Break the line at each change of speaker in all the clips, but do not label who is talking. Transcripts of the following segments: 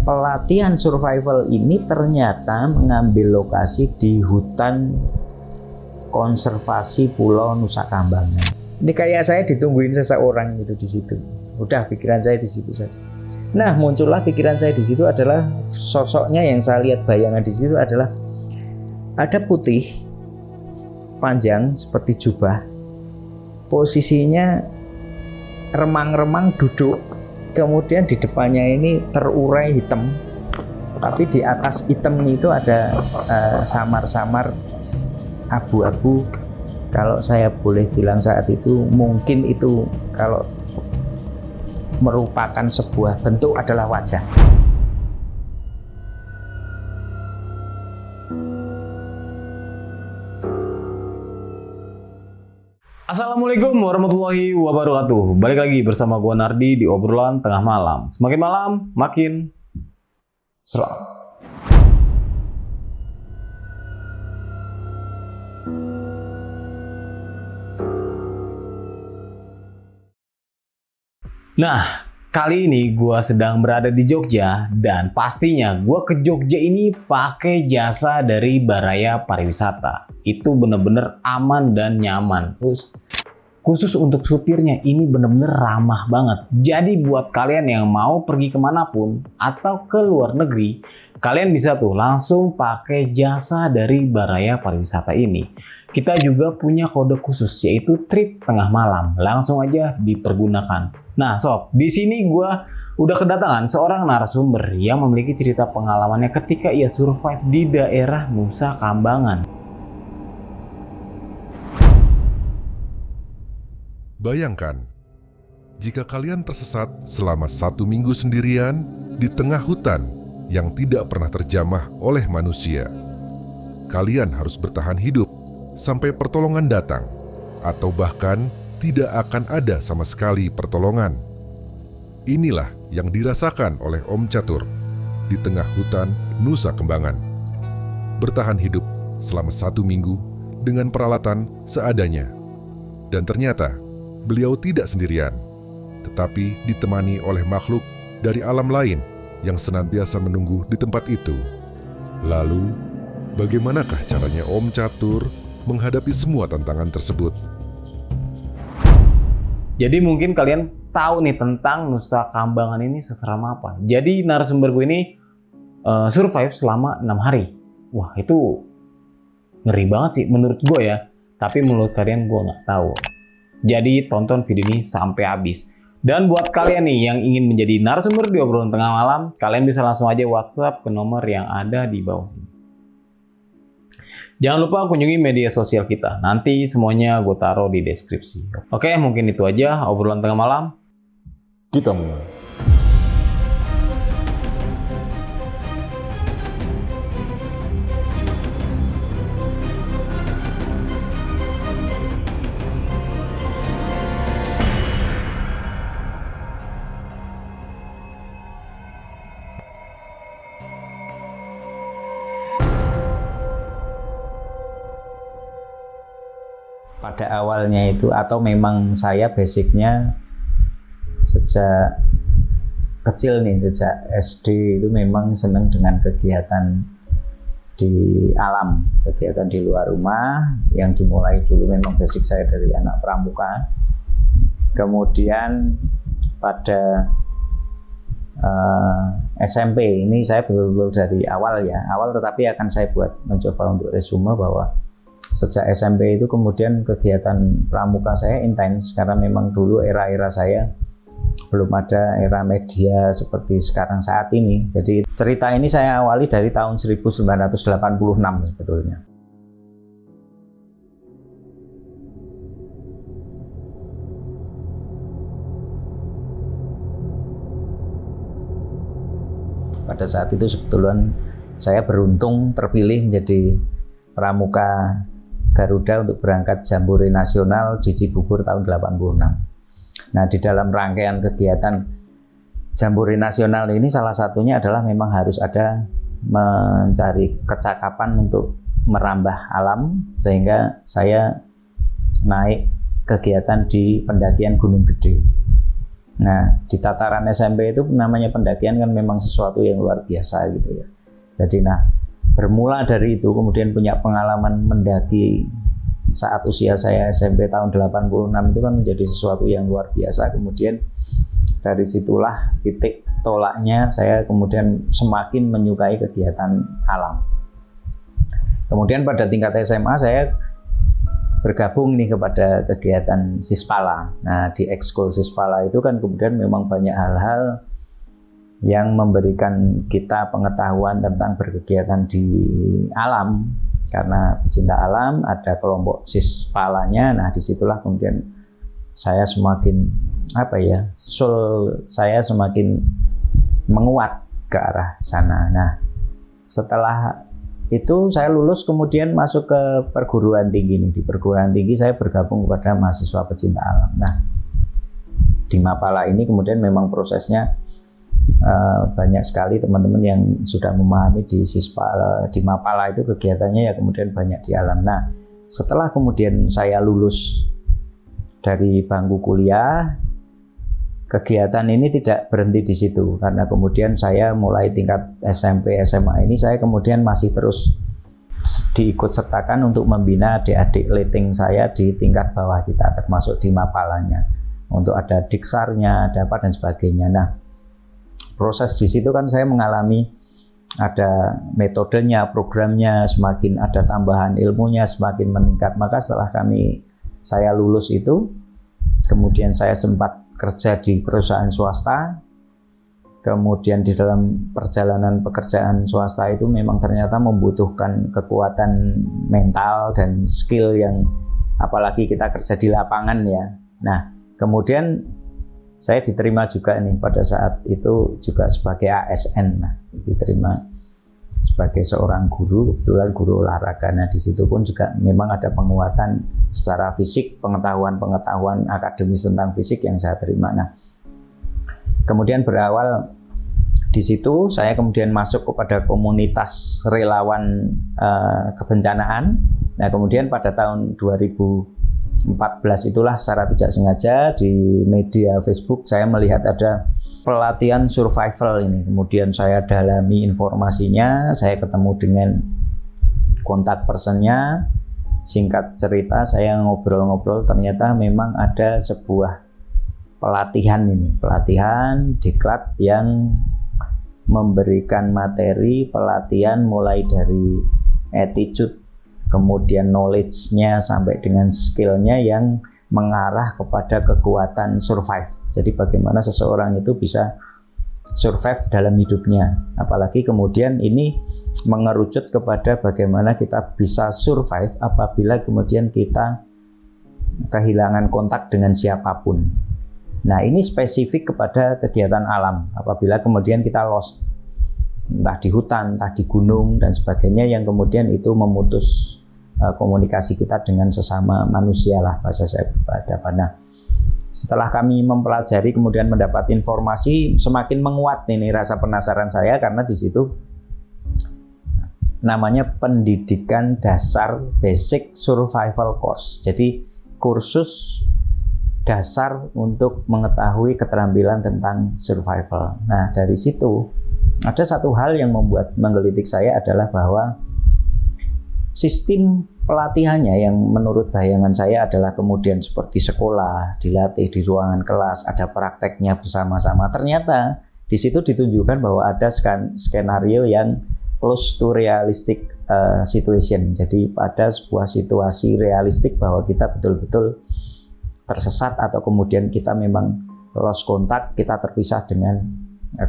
pelatihan survival ini ternyata mengambil lokasi di hutan konservasi Pulau Nusa Kambangan. Ini kayak saya ditungguin seseorang gitu di situ. Udah pikiran saya di situ saja. Nah, muncullah pikiran saya di situ adalah sosoknya yang saya lihat bayangan di situ adalah ada putih panjang seperti jubah. Posisinya remang-remang duduk. Kemudian di depannya ini terurai hitam. Tapi di atas hitam itu ada samar-samar abu-abu. Kalau saya boleh bilang saat itu mungkin itu kalau merupakan sebuah bentuk adalah wajah.
Assalamualaikum warahmatullahi wabarakatuh. Balik lagi bersama gua Nardi di obrolan tengah malam. Semakin malam makin seram. Nah, kali ini gua sedang berada di Jogja dan pastinya gua ke Jogja ini pakai jasa dari Baraya Pariwisata. Itu bener-bener aman dan nyaman. Terus khusus untuk supirnya ini bener-bener ramah banget. Jadi buat kalian yang mau pergi kemanapun atau ke luar negeri, kalian bisa tuh langsung pakai jasa dari Baraya Pariwisata ini. Kita juga punya kode khusus yaitu trip tengah malam. Langsung aja dipergunakan. Nah sob, di sini gue udah kedatangan seorang narasumber yang memiliki cerita pengalamannya ketika ia survive di daerah Nusa Kambangan.
Bayangkan, jika kalian tersesat selama 1 minggu sendirian di tengah hutan yang tidak pernah terjamah oleh manusia. Kalian harus bertahan hidup sampai pertolongan datang, atau bahkan tidak akan ada sama sekali pertolongan. Inilah yang dirasakan oleh Om Catur di tengah hutan Nusa Kambangan. Bertahan hidup selama 1 minggu dengan peralatan seadanya. Dan ternyata beliau tidak sendirian, tetapi ditemani oleh makhluk dari alam lain yang senantiasa menunggu di tempat itu. Lalu, bagaimanakah caranya Om Catur menghadapi semua tantangan tersebut?
Jadi mungkin kalian tahu nih tentang Nusa Kambangan ini seseram apa. Jadi narasumber gue ini survive selama 6 hari. Wah itu ngeri banget sih menurut gue ya. Tapi menurut kalian gue nggak tahu. Jadi tonton video ini sampai habis. Dan buat kalian nih yang ingin menjadi narasumber di obrolan tengah malam, kalian bisa langsung aja WhatsApp ke nomor yang ada di bawah sini. Jangan lupa kunjungi media sosial kita. Nanti semuanya gue taruh di deskripsi. Oke, mungkin itu aja obrolan tengah malam. Kita mulai.
Pada awalnya itu, atau memang saya basicnya sejak kecil nih, sejak SD itu memang senang dengan kegiatan di alam, kegiatan di luar rumah yang dimulai dulu memang basic saya dari anak pramuka. Kemudian pada SMP ini saya betul-betul dari awal tetapi akan saya buat mencoba untuk resume bahwa sejak SMP itu kemudian kegiatan pramuka saya intens karena memang dulu era-era saya belum ada era media seperti sekarang saat ini. Jadi cerita ini saya awali dari tahun 1986 sebetulnya. Pada saat itu sebetulnya saya beruntung terpilih menjadi pramuka Garuda untuk berangkat Jambore Nasional di Cibubur tahun 86. Nah, di dalam rangkaian kegiatan Jambore Nasional ini salah satunya adalah memang harus ada mencari kecakapan untuk merambah alam, sehingga saya naik kegiatan di pendakian Gunung Gede. Nah, di tataran SMP itu namanya pendakian kan memang sesuatu yang luar biasa gitu ya. Jadi bermula dari itu kemudian punya pengalaman mendaki saat usia saya SMP tahun 86 itu kan menjadi sesuatu yang luar biasa. Kemudian dari situlah titik tolaknya saya kemudian semakin menyukai kegiatan alam. Kemudian pada tingkat SMA saya bergabung nih kepada kegiatan Sispala. Nah, di ekskul Sispala itu kan kemudian memang banyak hal-hal yang memberikan kita pengetahuan tentang berkegiatan di alam. Karena pecinta alam, ada kelompok Sispalanya. Nah, disitulah kemudian saya semakin soul saya semakin menguat ke arah sana. Nah, setelah itu saya lulus kemudian masuk ke perguruan tinggi nih. Di perguruan tinggi saya bergabung kepada mahasiswa pecinta alam. Nah, di Mapala ini kemudian memang prosesnya banyak sekali teman-teman yang sudah memahami di Mapala itu kegiatannya ya kemudian banyak di alam. Nah, setelah kemudian saya lulus dari bangku kuliah, kegiatan ini tidak berhenti di situ karena kemudian saya mulai tingkat SMP SMA ini saya kemudian masih terus diikut sertakan untuk membina adik-adik leting saya di tingkat bawah kita, termasuk di Mapalanya, untuk ada diksarnya, ada apa dan sebagainya. Nah, proses di situ kan saya mengalami ada metodenya, programnya, semakin ada tambahan ilmunya, semakin meningkat. Maka setelah saya lulus itu, kemudian saya sempat kerja di perusahaan swasta. Kemudian di dalam perjalanan pekerjaan swasta itu memang ternyata membutuhkan kekuatan mental dan skill yang apalagi kita kerja di lapangan ya. Nah, kemudian saya diterima juga nih pada saat itu juga sebagai ASN. Nah, diterima sebagai seorang guru, kebetulan guru olahraga. Nah, di situ pun juga memang ada penguatan secara fisik, pengetahuan akademis tentang fisik yang saya terima. Nah, kemudian berawal di situ saya kemudian masuk kepada komunitas relawan kebencanaan. Nah, kemudian pada tahun 2014 itulah secara tidak sengaja di media Facebook saya melihat ada pelatihan survival ini. Kemudian saya dalami informasinya, saya ketemu dengan kontak personnya. Singkat cerita saya ngobrol-ngobrol, ternyata memang ada sebuah pelatihan diklat yang memberikan materi pelatihan mulai dari attitude, kemudian knowledge-nya sampai dengan skill-nya yang mengarah kepada kekuatan survive. Jadi bagaimana seseorang itu bisa survive dalam hidupnya. Apalagi kemudian ini mengerucut kepada bagaimana kita bisa survive apabila kemudian kita kehilangan kontak dengan siapapun. Nah, ini spesifik kepada kegiatan alam. Apabila kemudian kita lost, entah di hutan, entah di gunung dan sebagainya, yang kemudian itu memutus komunikasi kita dengan sesama manusia lah, bahasa saya berhadapan. Nah, setelah kami mempelajari kemudian mendapat informasi, semakin menguat ini rasa penasaran saya karena di situ namanya pendidikan dasar basic survival course. Jadi kursus dasar untuk mengetahui keterampilan tentang survival. Nah, dari situ ada satu hal yang membuat menggelitik saya adalah bahwa sistem pelatihannya yang menurut bayangan saya adalah kemudian seperti sekolah, dilatih di ruangan kelas, ada prakteknya bersama-sama. Ternyata di situ ditunjukkan bahwa ada skenario yang close to realistic situation. Jadi pada sebuah situasi realistik bahwa kita betul-betul tersesat atau kemudian kita memang lost kontak, kita terpisah dengan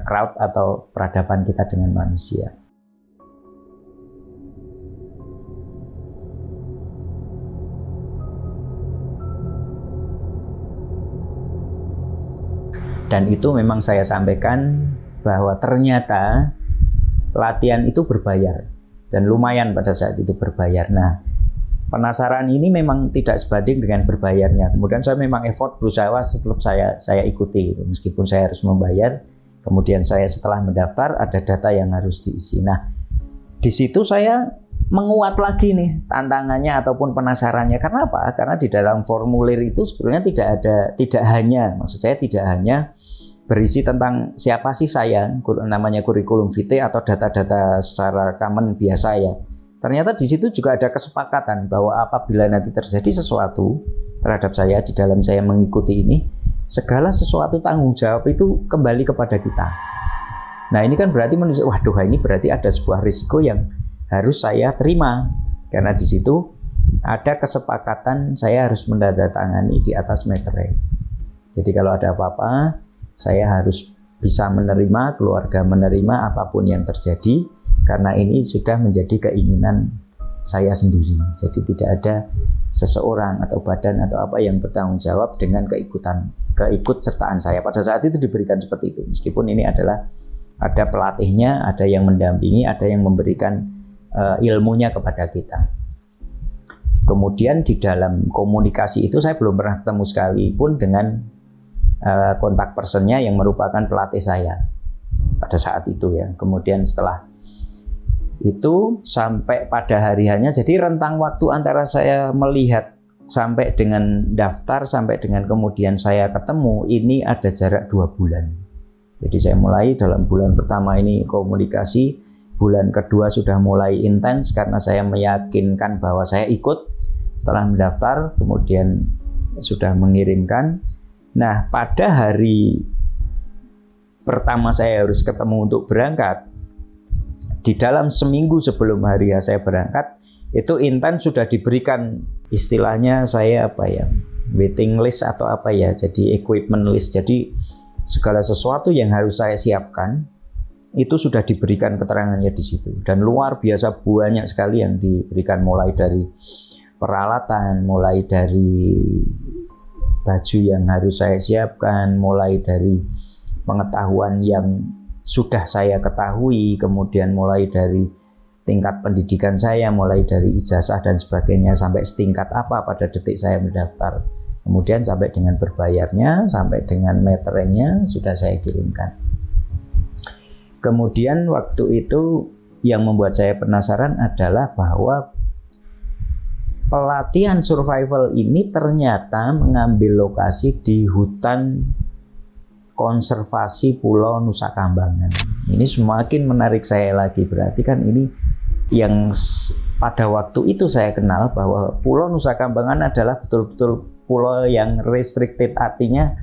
crowd atau peradaban kita dengan manusia. Dan itu memang saya sampaikan bahwa ternyata latihan itu berbayar dan lumayan pada saat itu berbayar. Nah, penasaran ini memang tidak sebanding dengan berbayarnya. Kemudian saya memang effort berusaha tetap saya ikuti gitu. Meskipun saya harus membayar. Kemudian saya setelah mendaftar ada data yang harus diisi. Nah, di situ saya menguat lagi nih tantangannya ataupun penasarannya. Karena apa? Karena di dalam formulir itu sebenarnya tidak hanya berisi tentang siapa sih saya, namanya kurikulum vitae atau data-data secara common biasa ya. Ternyata di situ juga ada kesepakatan bahwa apabila nanti terjadi sesuatu terhadap saya di dalam saya mengikuti ini, segala sesuatu tanggung jawab itu kembali kepada kita. Nah ini kan berarti menunjukkan, waduh ini berarti ada sebuah risiko yang harus saya terima. Karena di situ ada kesepakatan saya harus menandatangani di atas meterai. Jadi kalau ada apa-apa, saya harus bisa menerima, keluarga menerima apapun yang terjadi, karena ini sudah menjadi keinginan saya sendiri. Jadi tidak ada seseorang atau badan atau apa yang bertanggung jawab dengan keikutsertaan saya. Pada saat itu diberikan seperti itu. Meskipun ini adalah ada pelatihnya, ada yang mendampingi, ada yang memberikan ilmunya kepada kita. Kemudian di dalam komunikasi itu saya belum pernah ketemu sekalipun dengan kontak personnya yang merupakan pelatih saya pada saat itu ya. Kemudian setelah itu sampai pada hari-harinya, jadi rentang waktu antara saya melihat sampai dengan daftar sampai dengan kemudian saya ketemu ini ada jarak 2 bulan. Jadi saya mulai dalam bulan pertama ini komunikasi, bulan kedua sudah mulai intens karena saya meyakinkan bahwa saya ikut. Setelah mendaftar kemudian sudah mengirimkan. Nah pada hari pertama saya harus ketemu untuk berangkat, di dalam seminggu sebelum hari saya berangkat itu intens sudah diberikan istilahnya saya waiting list atau jadi equipment list. Jadi segala sesuatu yang harus saya siapkan itu sudah diberikan keterangannya di situ, dan luar biasa banyak sekali yang diberikan, mulai dari peralatan, mulai dari baju yang harus saya siapkan, mulai dari pengetahuan yang sudah saya ketahui, kemudian mulai dari tingkat pendidikan saya, mulai dari ijazah dan sebagainya sampai setingkat apa pada detik saya mendaftar. Kemudian sampai dengan berbayarnya, sampai dengan meterainya sudah saya kirimkan. Kemudian waktu itu yang membuat saya penasaran adalah bahwa pelatihan survival ini ternyata mengambil lokasi di hutan konservasi Pulau Nusa Kambangan. Ini semakin menarik saya lagi, berarti kan ini yang pada waktu itu saya kenal bahwa Pulau Nusa Kambangan adalah betul-betul pulau yang restricted, artinya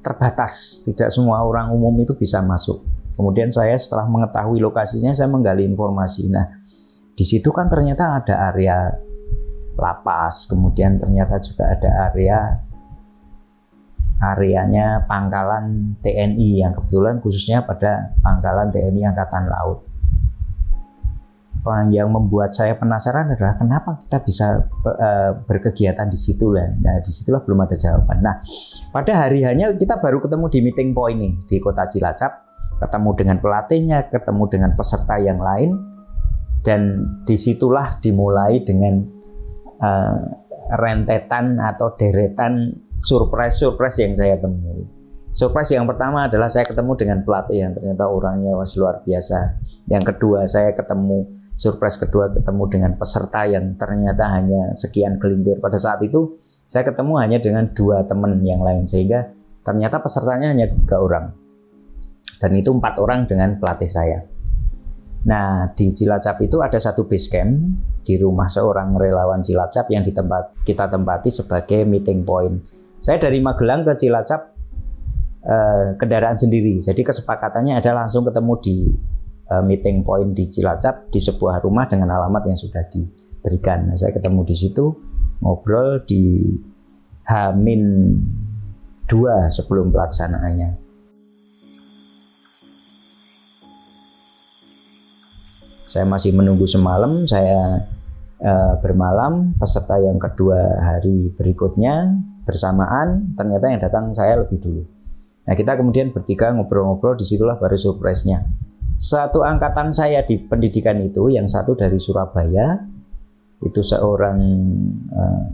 terbatas, tidak semua orang umum itu bisa masuk. Kemudian saya setelah mengetahui lokasinya, saya menggali informasi. Nah, di situ kan ternyata ada area lapas, kemudian ternyata juga ada areanya pangkalan TNI yang kebetulan khususnya pada pangkalan TNI Angkatan Laut. Yang membuat saya penasaran adalah kenapa kita bisa berkegiatan di situ lah. Nah, disitulah belum ada jawaban. Nah, pada hari-harinya kita baru ketemu di meeting point nih di Kota Cilacap, ketemu dengan pelatihnya, ketemu dengan peserta yang lain, dan disitulah dimulai dengan rentetan atau deretan surprise yang saya temui. Surprise yang pertama adalah saya ketemu dengan pelatih yang ternyata orangnya luar biasa. Yang kedua, surprise kedua ketemu dengan peserta yang ternyata hanya sekian gelintir. Pada saat itu saya ketemu hanya dengan 2 teman yang lain, sehingga ternyata pesertanya hanya 3 orang. Dan itu 4 orang dengan pelatih saya. Nah, di Cilacap itu ada satu base camp di rumah seorang relawan Cilacap yang kita tempati sebagai meeting point. Saya dari Magelang ke Cilacap kendaraan sendiri. Jadi kesepakatannya adalah langsung ketemu di meeting point di Cilacap di sebuah rumah dengan alamat yang sudah diberikan. Nah, saya ketemu di situ, ngobrol di H-2 sebelum pelaksanaannya. Saya masih menunggu semalam, saya bermalam, peserta yang kedua hari berikutnya bersamaan, ternyata yang datang saya lebih dulu. Nah, kita kemudian bertiga ngobrol-ngobrol, disitulah baru surprise-nya. Satu angkatan saya di pendidikan itu, yang satu dari Surabaya, itu seorang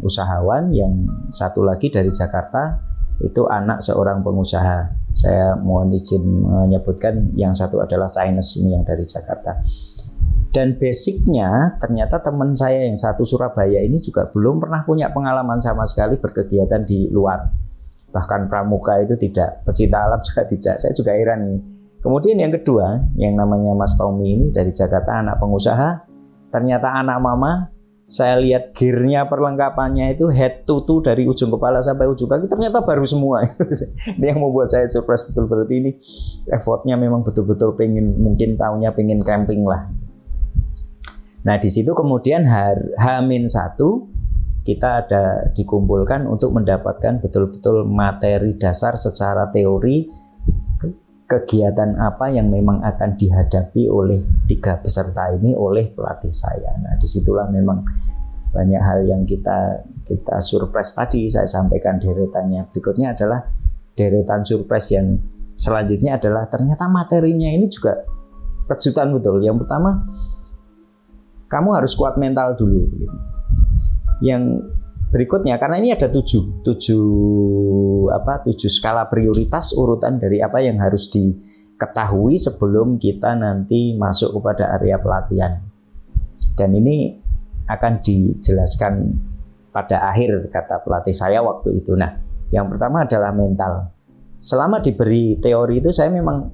usahawan, yang satu lagi dari Jakarta, itu anak seorang pengusaha. Saya mohon izin menyebutkan yang satu adalah Chinese ini yang dari Jakarta. Dan basicnya ternyata teman saya yang satu Surabaya ini juga belum pernah punya pengalaman sama sekali berkegiatan di luar. Bahkan pramuka itu tidak, pecinta alam juga tidak. Saya juga heran ini. Kemudian yang kedua, yang namanya Mas Tommy ini dari Jakarta, anak pengusaha. Ternyata anak mama, saya lihat gearnya, perlengkapannya itu head to toe dari ujung kepala sampai ujung kaki ternyata baru semua. Ini yang membuat saya surprise betul, berarti ini effortnya memang betul-betul pengen, mungkin tahunnya pengen camping lah. Nah di situ kemudian H-1 kita ada dikumpulkan untuk mendapatkan betul-betul materi dasar secara teori kegiatan apa yang memang akan dihadapi oleh 3 peserta ini oleh pelatih saya. Nah disitulah memang banyak hal yang kita surprise tadi saya sampaikan deretannya. Berikutnya adalah deretan surprise yang selanjutnya adalah ternyata materinya ini juga kejutan betul. Yang pertama, kamu harus kuat mental dulu. Yang berikutnya, karena ini ada 7 skala prioritas urutan dari apa yang harus diketahui sebelum kita nanti masuk kepada area pelatihan. Dan ini akan dijelaskan pada akhir kata pelatih saya waktu itu. Nah, yang pertama adalah mental. Selama diberi teori itu saya memang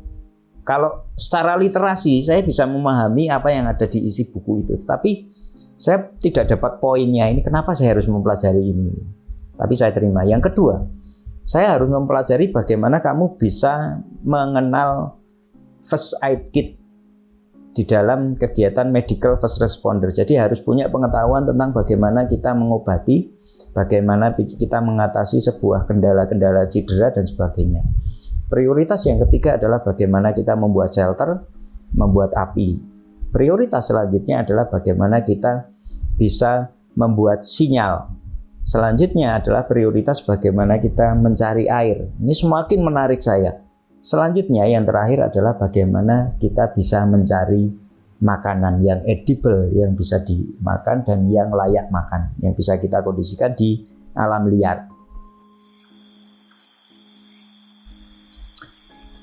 kalau secara literasi saya bisa memahami apa yang ada di isi buku itu. Tapi saya tidak dapat poinnya, ini kenapa saya harus mempelajari ini. Tapi saya terima. Yang kedua, saya harus mempelajari bagaimana kamu bisa mengenal first aid kit di dalam kegiatan medical first responder. Jadi harus punya pengetahuan tentang bagaimana kita mengobati, bagaimana kita mengatasi sebuah kendala-kendala cedera dan sebagainya. Prioritas yang ketiga adalah bagaimana kita membuat shelter, membuat api. Prioritas selanjutnya adalah bagaimana kita bisa membuat sinyal. Selanjutnya adalah prioritas bagaimana kita mencari air. Ini semakin menarik saya. Selanjutnya yang terakhir adalah bagaimana kita bisa mencari makanan yang edible, yang bisa dimakan dan yang layak makan, yang bisa kita kondisikan di alam liar.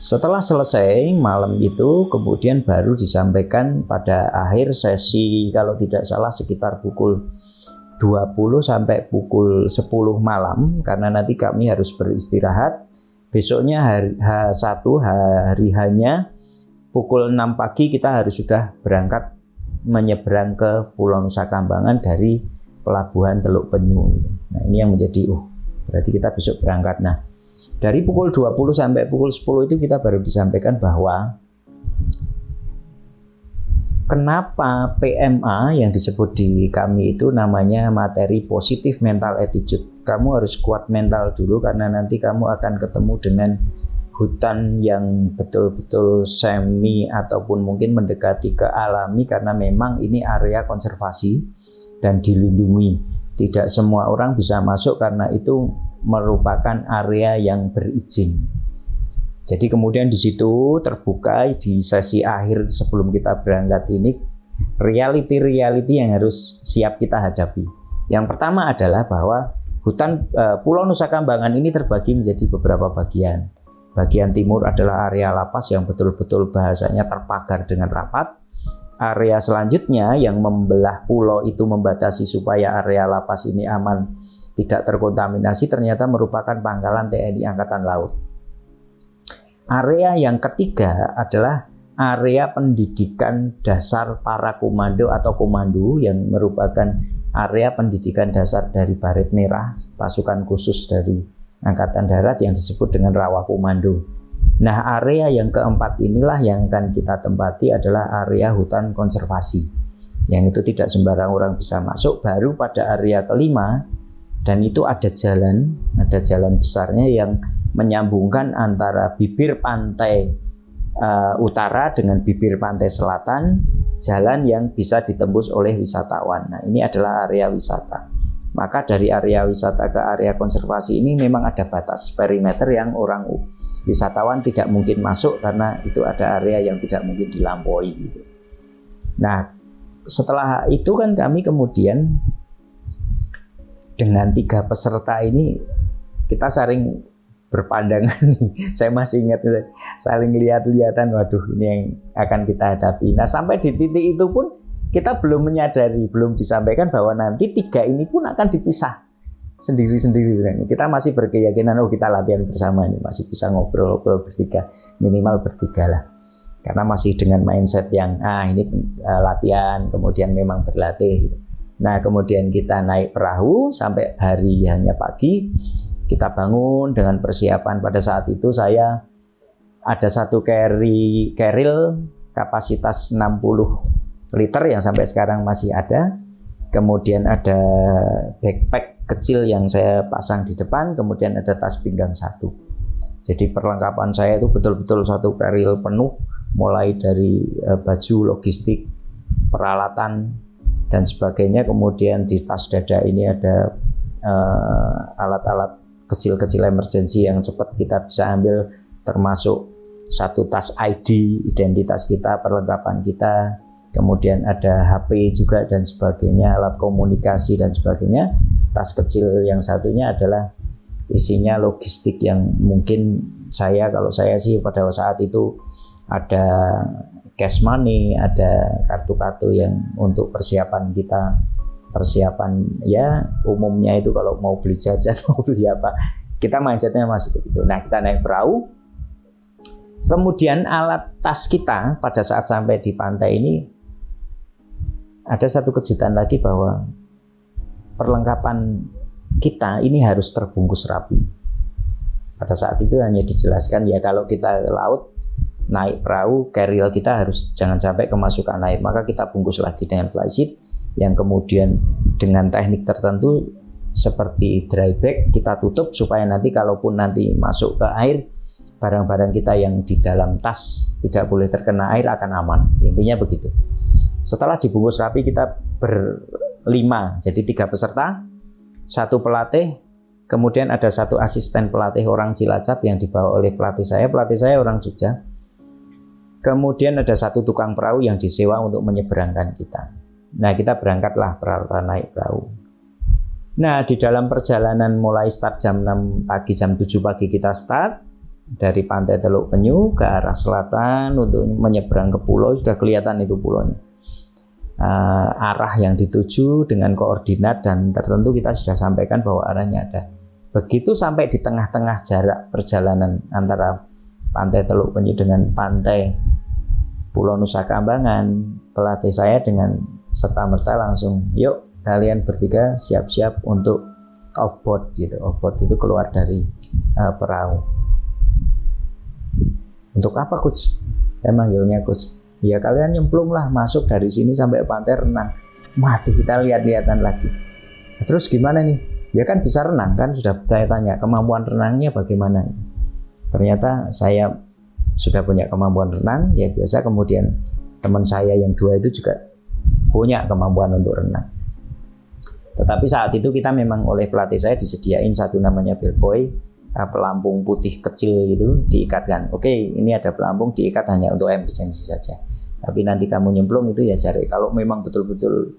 Setelah selesai malam itu, kemudian baru disampaikan pada akhir sesi, kalau tidak salah sekitar pukul 20 sampai pukul 10 malam, karena nanti kami harus beristirahat. Besoknya hari H1, hari H-nya, pukul 6 pagi kita harus sudah berangkat menyeberang ke Pulau Nusa Kambangan dari Pelabuhan Teluk Penyu. Nah ini yang menjadi, berarti kita besok berangkat. Nah, dari pukul 20 sampai pukul 10 itu kita baru disampaikan bahwa kenapa PMA yang disebut di kami itu namanya materi positif mental attitude. Kamu harus kuat mental dulu karena nanti kamu akan ketemu dengan hutan yang betul-betul semi ataupun mungkin mendekati ke alami karena memang ini area konservasi dan dilindungi. Tidak semua orang bisa masuk karena itu merupakan area yang berizin. Jadi kemudian di situ terbuka di sesi akhir sebelum kita berangkat ini reality yang harus siap kita hadapi. Yang pertama adalah bahwa hutan Pulau Nusa Kambangan ini terbagi menjadi beberapa bagian. Bagian timur adalah area lapas yang betul-betul bahasanya terpagar dengan rapat. Area selanjutnya yang membelah pulau itu membatasi supaya area lapas ini aman, tidak terkontaminasi, ternyata merupakan pangkalan TNI Angkatan Laut. Area yang ketiga adalah area pendidikan dasar para komando atau komando yang merupakan area pendidikan dasar dari Baret Merah, pasukan khusus dari Angkatan Darat yang disebut dengan Rawa Komando. Nah, area yang keempat inilah yang akan kita tempati adalah area hutan konservasi. Yang itu tidak sembarang orang bisa masuk. Baru pada area kelima, dan itu ada jalan besarnya yang menyambungkan antara bibir pantai utara dengan bibir pantai selatan, jalan yang bisa ditembus oleh wisatawan. Nah, ini adalah area wisata. Maka dari area wisata ke area konservasi ini memang ada batas perimeter yang orang wisatawan tidak mungkin masuk karena itu ada area yang tidak mungkin dilampaui gitu. Nah, setelah itu kan kami kemudian dengan 3 peserta ini kita saling berpandangan nih. Saya masih ingat saling lihat-lihatan, waduh ini yang akan kita hadapi. Nah, sampai di titik itu pun kita belum menyadari, belum disampaikan bahwa nanti 3 ini pun akan dipisah sendiri-sendiri. Kita masih berkeyakinan kita latihan bersama ini, masih bisa ngobrol-ngobrol bertiga, minimal bertiga lah. Karena masih dengan mindset yang ini latihan, kemudian memang berlatih gitu. Nah, kemudian kita naik perahu sampai hari hanya pagi, kita bangun dengan persiapan. Pada saat itu saya ada satu keril kapasitas 60 liter yang sampai sekarang masih ada. Kemudian ada backpack kecil yang saya pasang di depan, kemudian ada tas pinggang 1. Jadi perlengkapan saya itu betul-betul satu keril penuh, mulai dari baju, logistik, peralatan dan sebagainya. Kemudian di tas dada ini ada alat-alat kecil-kecil emergency yang cepat kita bisa ambil, termasuk satu tas ID, identitas kita, perlengkapan kita. Kemudian ada HP juga dan sebagainya, alat komunikasi dan sebagainya. Tas kecil yang satunya adalah isinya logistik yang mungkin kalau saya sih pada saat itu ada cash money, ada kartu-kartu yang untuk persiapan kita. Persiapan ya umumnya itu kalau mau beli jajan, mau beli apa, kita mindsetnya masih begitu. Nah, kita naik perahu. Kemudian alat tas kita pada saat sampai di pantai ini ada satu kejutan lagi, bahwa perlengkapan kita ini harus terbungkus rapi. Pada saat itu hanya dijelaskan ya kalau kita ke laut naik perahu, keril kita harus jangan sampai kemasukan air, maka kita bungkus lagi dengan flysheet yang kemudian dengan teknik tertentu seperti dry bag kita tutup supaya nanti kalaupun nanti masuk ke air, barang-barang kita yang di dalam tas tidak boleh terkena air akan aman. Intinya begitu. Setelah dibungkus rapi, kita berlima, jadi 3 peserta, 1 pelatih, kemudian ada 1 asisten pelatih orang Cilacap yang dibawa oleh pelatih saya orang Jogja. Kemudian ada 1 tukang perahu yang disewa untuk menyeberangkan kita. Nah, kita berangkatlah peralatan naik perahu. Nah, di dalam perjalanan mulai start jam 6 pagi, jam 7 pagi kita start dari pantai Teluk Penyu ke arah selatan untuk menyeberang ke pulau. Sudah kelihatan itu pulaunya. Arah yang dituju dengan koordinat dan tertentu kita sudah sampaikan bahwa arahnya ada. Begitu sampai di tengah-tengah jarak perjalanan antara pantai Teluk Penyu dengan pantai Pulau Nusa Kambangan, pelatih saya dengan serta-merta langsung, yuk kalian bertiga siap-siap untuk off-board gitu. Off-board itu keluar dari perahu. Untuk apa, coach? Saya manggilnya coach. Ya kalian nyemplunglah, masuk dari sini sampai pantai renang. Mati, kita lihat-lihatan lagi. Terus gimana nih? Ya kan bisa renang kan, sudah saya tanya kemampuan renangnya bagaimana. Ternyata saya sudah punya kemampuan renang, ya biasa. Kemudian teman saya yang 2 itu juga punya kemampuan untuk renang. Tetapi saat itu kita memang oleh pelatih saya disediain satu namanya bellbuoy, pelampung putih kecil gitu, diikatkan. Oke, ini ada pelampung, diikat hanya untuk emergency saja. Tapi nanti kamu nyemplung itu ya cari. Kalau memang betul-betul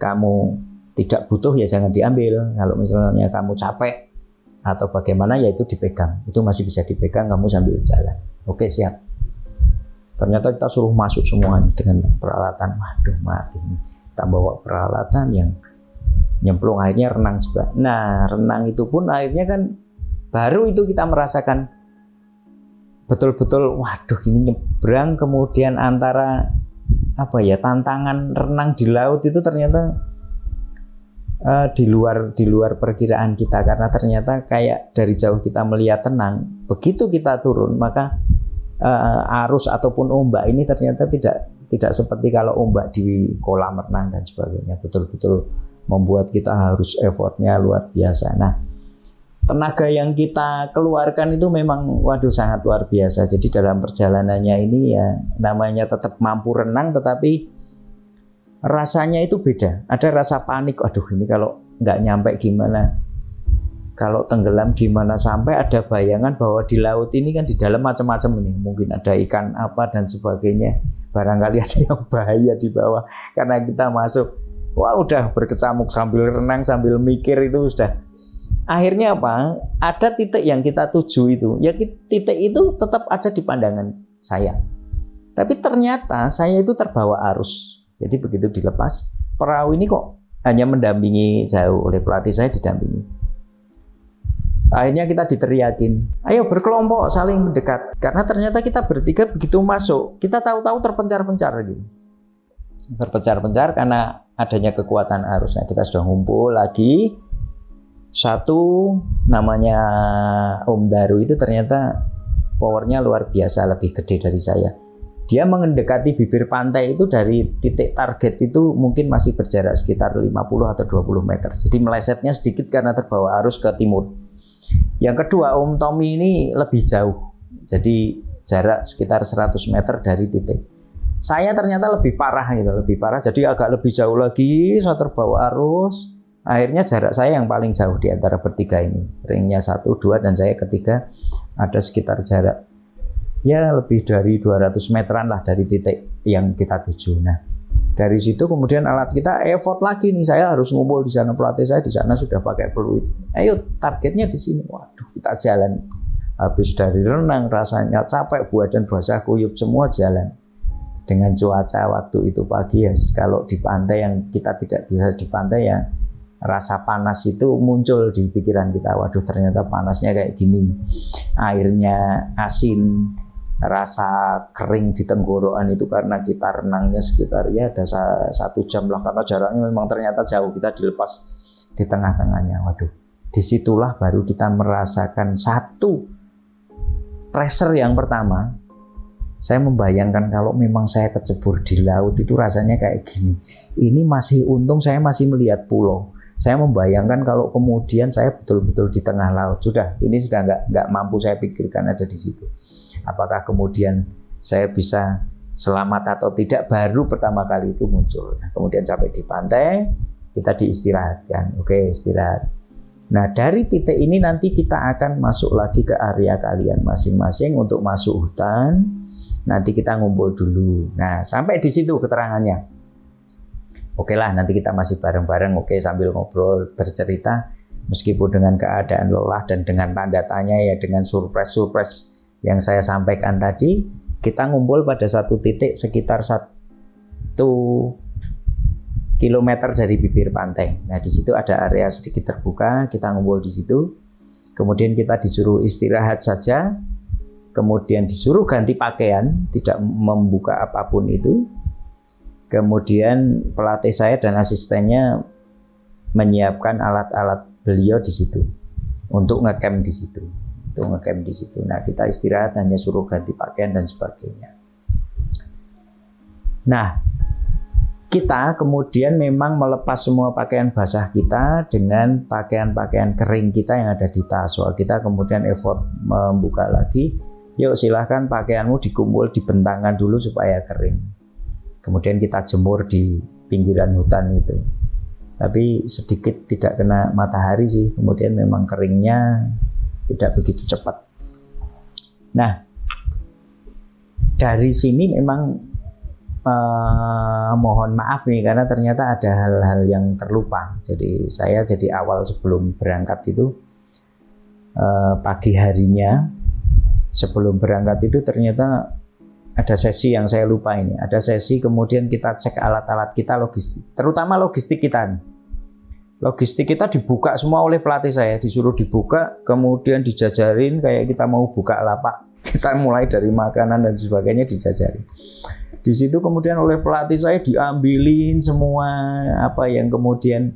kamu tidak butuh ya jangan diambil. Kalau misalnya kamu capek atau bagaimana ya itu dipegang. Itu masih bisa dipegang kamu sambil jalan. Oke, siap. Ternyata kita suruh masuk semua dengan peralatan. Waduh, mati. Kita bawa peralatan yang nyemplung, akhirnya renang juga. Nah, renang itu pun akhirnya kan baru itu kita merasakan betul-betul, waduh ini nyebrang, kemudian antara tantangan renang di laut itu ternyata di luar perkiraan kita, karena ternyata kayak dari jauh kita melihat tenang, begitu kita turun maka arus ataupun ombak ini ternyata tidak seperti kalau ombak di kolam renang dan sebagainya, betul-betul membuat kita harus effortnya luar biasa. Nah, tenaga yang kita keluarkan itu memang sangat luar biasa. Jadi dalam perjalanannya ini ya namanya tetap mampu renang, tetapi rasanya itu beda. Ada rasa panik, aduh ini kalau nggak nyampe gimana, kalau tenggelam gimana, sampai ada bayangan bahwa di laut ini kan di dalam macam-macam ini, mungkin ada ikan apa dan sebagainya, barangkali ada yang bahaya di bawah. Karena kita masuk, udah berkecamuk sambil renang sambil mikir itu sudah. Akhirnya apa? Ada titik yang kita tuju itu. Ya titik itu tetap ada di pandangan saya. Tapi ternyata saya itu terbawa arus. Jadi begitu dilepas, perahu ini kok hanya mendampingi jauh, oleh pelatih saya didampingi. Akhirnya kita diteriakin, ayo berkelompok saling mendekat. Karena ternyata kita bertiga begitu masuk, kita tahu-tahu terpencar-pencar gitu. Terpencar-pencar karena adanya kekuatan arus. Nah, kita sudah ngumpul lagi. Satu namanya Om Daru itu ternyata powernya luar biasa, lebih gede dari saya. Dia mendekati bibir pantai itu dari titik target itu mungkin masih berjarak sekitar 50 atau 20 meter. Jadi melesetnya sedikit karena terbawa arus ke timur. Yang kedua, Om Tommy ini lebih jauh. Jadi jarak sekitar 100 meter dari titik. Saya ternyata lebih parah gitu, lebih parah. Jadi agak lebih jauh lagi, saya terbawa arus. Akhirnya jarak saya yang paling jauh di antara bertiga ini. Ringnya 1, 2 dan saya ketiga ada sekitar jarak ya lebih dari 200 meteran lah dari titik yang kita tuju. Nah, dari situ kemudian alat kita effort lagi nih, saya harus ngumpul di sana, pelatih saya di sana sudah pakai peluit. Ayo targetnya di sini. Waduh, kita jalan. Habis dari renang rasanya capek, badan basah kuyup semua jalan. Dengan cuaca waktu itu pagi ya, kalau di pantai yang kita tidak bisa di pantai ya, rasa panas itu muncul di pikiran kita. Waduh, ternyata panasnya kayak gini. Airnya asin, rasa kering di tenggorokan itu karena kita renangnya sekitar ya ada 1 jam lah, karena jaraknya memang ternyata jauh, kita dilepas di tengah-tengahnya. Waduh, disitulah baru kita merasakan satu pressure yang pertama. Saya membayangkan kalau memang saya kecebur di laut itu rasanya kayak gini. Ini masih untung saya masih melihat pulau. Saya membayangkan kalau kemudian saya betul-betul di tengah laut. Sudah, ini sudah nggak mampu saya pikirkan ada di situ. Apakah kemudian saya bisa selamat atau tidak, baru pertama kali itu muncul. Nah, kemudian sampai di pantai, kita diistirahatkan. Oke, istirahat. Nah, dari titik ini nanti kita akan masuk lagi ke area kalian masing-masing untuk masuk hutan. Nanti kita ngumpul dulu. Nah, sampai di situ keterangannya. Oke lah, nanti kita masih bareng-bareng, oke, sambil ngobrol, bercerita. Meskipun dengan keadaan lelah dan dengan tanda tanya ya, dengan surprise yang saya sampaikan tadi, kita ngumpul pada satu titik sekitar 1 kilometer dari bibir pantai. Nah, di situ ada area sedikit terbuka, kita ngumpul di situ. Kemudian kita disuruh istirahat saja, kemudian disuruh ganti pakaian, tidak membuka apapun itu. Kemudian pelatih saya dan asistennya menyiapkan alat-alat beliau di situ untuk ngecamp di situ. Nah, kita istirahat, hanya suruh ganti pakaian dan sebagainya. Nah, kita kemudian memang melepas semua pakaian basah kita dengan pakaian-pakaian kering kita yang ada di tas. Kita kemudian effort membuka lagi. Yuk silahkan pakaianmu dikumpul, dibentangkan dulu supaya kering. Kemudian kita jemur di pinggiran hutan itu. Tapi sedikit tidak kena matahari sih. Kemudian memang keringnya tidak begitu cepat. Nah, dari sini memang mohon maaf nih, karena ternyata ada hal-hal yang terlupa. Jadi saya awal sebelum berangkat itu pagi harinya sebelum berangkat itu ternyata ada sesi yang saya lupa ini. Ada sesi kemudian kita cek alat-alat kita, logistik, terutama logistik kita. Logistik kita dibuka semua oleh pelatih saya, disuruh dibuka, kemudian dijajarin kayak kita mau buka lapak. Kita mulai dari makanan dan sebagainya dijajarin. Di situ kemudian oleh pelatih saya diambilin semua apa yang kemudian